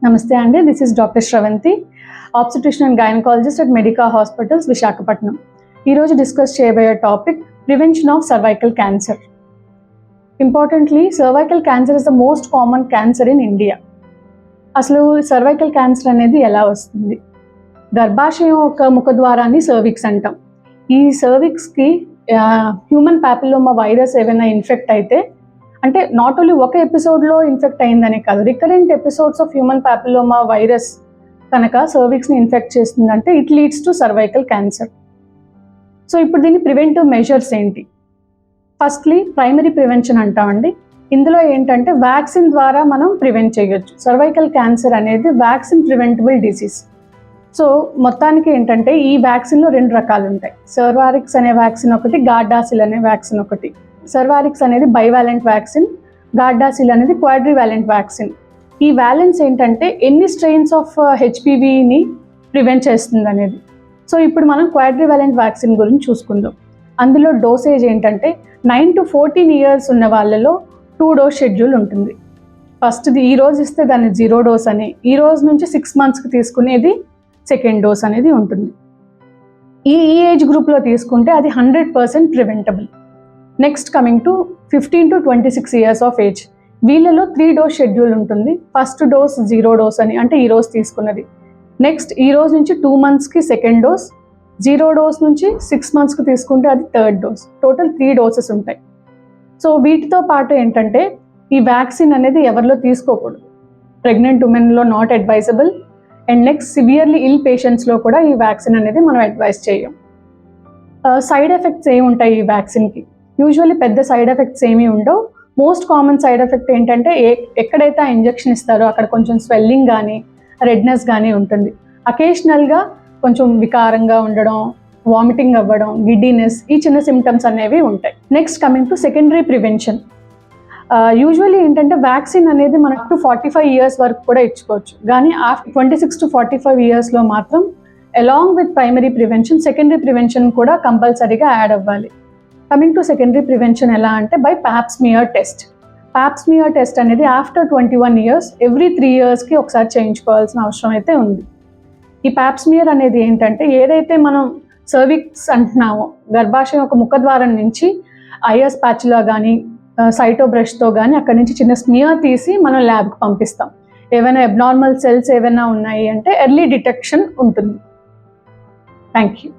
నమస్తే అండి, this is doctor Sravanthi, obstetrician and gynaecologist at medica hospitals Visakhapatnam. ఈరోజు డిస్కస్ చేయబోయే topic prevention of cervical cancer. Importantly, cervical cancer is the most common cancer in India. అసలు cervical cancer అనేది ఎలా వస్తుంది? గర్భాశయం యొక్క ముఖద్వారాన్ని సర్విక్స్ అంటాం. ఈ సర్విక్స్కి హ్యూమన్ ప్యాపిలోమా వైరస్ ఏమైనా ఇన్ఫెక్ట్ అయితే, అంటే నాట్ ఓన్లీ ఒక ఎపిసోడ్లో ఇన్ఫెక్ట్ అయిందనే కాదు, recurrent episodes of human papilloma virus కనుక సర్విక్స్ని ఇన్ఫెక్ట్ చేస్తుందంటే it leads to cervical cancer. So ఇప్పుడు దీని ప్రివెంటివ్ మెజర్స్ ఏంటి? ఫస్ట్లీ ప్రైమరీ ప్రివెన్షన్ అంటామండి. ఇందులో ఏంటంటే వ్యాక్సిన్ ద్వారా మనం ప్రివెంట్ చేయొచ్చు. సర్వైకల్ క్యాన్సర్ అనేది వ్యాక్సిన్ ప్రివెంటబుల్ డిసీజ్. సో మొత్తానికి ఏంటంటే ఈ వ్యాక్సిన్లో 2 రకాలు ఉంటాయి. సర్వారిక్స్ అనే వ్యాక్సిన్ ఒకటి, గార్డాసిల్ అనే వ్యాక్సిన్ ఒకటి. సర్వారిక్స్ అనేది బైవాలెంట్ వ్యాక్సిన్, గార్డాసిల్ అనేది క్వాడ్రివాలెంట్ వ్యాక్సిన్. ఈ వ్యాలెన్స్ ఏంటంటే ఎన్ని స్ట్రెయిన్స్ ఆఫ్ హెచ్పివిని ప్రివెంట్ చేస్తుంది అనేది. సో ఇప్పుడు మనం క్వాడ్రివాలెంట్ వ్యాక్సిన్ గురించి చూసుకుందాం. అందులో డోసేజ్ ఏంటంటే 9 to 14 years ఉన్న వాళ్ళలో 2 dose షెడ్యూల్ ఉంటుంది. ఫస్ట్ది ఈ రోజు ఇస్తే దాన్ని 0 dose అని, ఈ రోజు నుంచి 6 monthsకి తీసుకునేది 2nd dose అనేది ఉంటుంది. ఈ ఏజ్ గ్రూప్లో తీసుకుంటే అది 100% preventable. Next coming to 15 to 26 years of age, వీళ్ళలో 3 dose షెడ్యూల్ ఉంటుంది. ఫస్ట్ డోస్ 0 dose అని, అంటే ఈ రోజు తీసుకున్నది. నెక్స్ట్ ఈ రోజు నుంచి 2 monthsకి 2nd dose, 0 dose నుంచి 6 monthsకి తీసుకుంటే అది 3rd dose. టోటల్ 3 doses ఉంటాయి. సో వీటితో పాటు ఏంటంటే ఈ వ్యాక్సిన్ అనేది ఎవరిలో తీసుకోకూడదు. ప్రెగ్నెంట్ ఉమెన్లో not advisable. And next severely ill పేషెంట్స్లో కూడా ఈ వ్యాక్సిన్ అనేది మనం అడ్వైజ్ చేయం. సైడ్ ఎఫెక్ట్స్ ఏమి ఉంటాయి ఈ వ్యాక్సిన్కి? యూజువల్లీ పెద్ద సైడ్ ఎఫెక్ట్స్ ఏమీ ఉండవు. మోస్ట్ కామన్ సైడ్ ఎఫెక్ట్ ఏంటంటే ఎక్కడైతే ఆ ఇంజెక్షన్ ఇస్తారో అక్కడ కొంచెం స్వెల్లింగ్ కానీ రెడ్నెస్ కానీ ఉంటుంది. అకేషనల్గా కొంచెం వికారంగా ఉండడం, వామిటింగ్ అవ్వడం, గిడ్డీనెస్, ఈ చిన్న సిమ్టమ్స్ అనేవి ఉంటాయి. Next coming to secondary prevention. Usually ఏంటంటే వ్యాక్సిన్ అనేది మనకు 45 years వరకు కూడా ఇచ్చుకోవచ్చు. కానీ 26 to 45 yearsలో మాత్రం along with primary prevention, secondary prevention కూడా కంపల్సరీగా యాడ్ అవ్వాలి. కమింగ్ టు సెకండరీ ప్రివెన్షన్ ఎలా అంటే by Pap smear test. Pap smear test అనేది ఆఫ్టర్ 21 years ఎవ్రీ 3 yearsకి ఒకసారి చేయించుకోవాల్సిన అవసరం అయితే ఉంది. ఈ ప్యాప్స్మియర్ అనేది ఏంటంటే ఏదైతే మనం సర్విక్స్ అంటున్నామో, గర్భాశయం ఒక ముఖద్వారం నుంచి ఐఎస్ ప్యాచ్లో కానీ సైటో బ్రష్తో కానీ అక్కడి నుంచి చిన్న స్మియర్ తీసి మనం ల్యాబ్కి పంపిస్తాం. ఏవైనా అబ్నార్మల్ సెల్స్ ఏవైనా ఉన్నాయి అంటే ఎర్లీ డిటెక్షన్ ఉంటుంది. Thank you.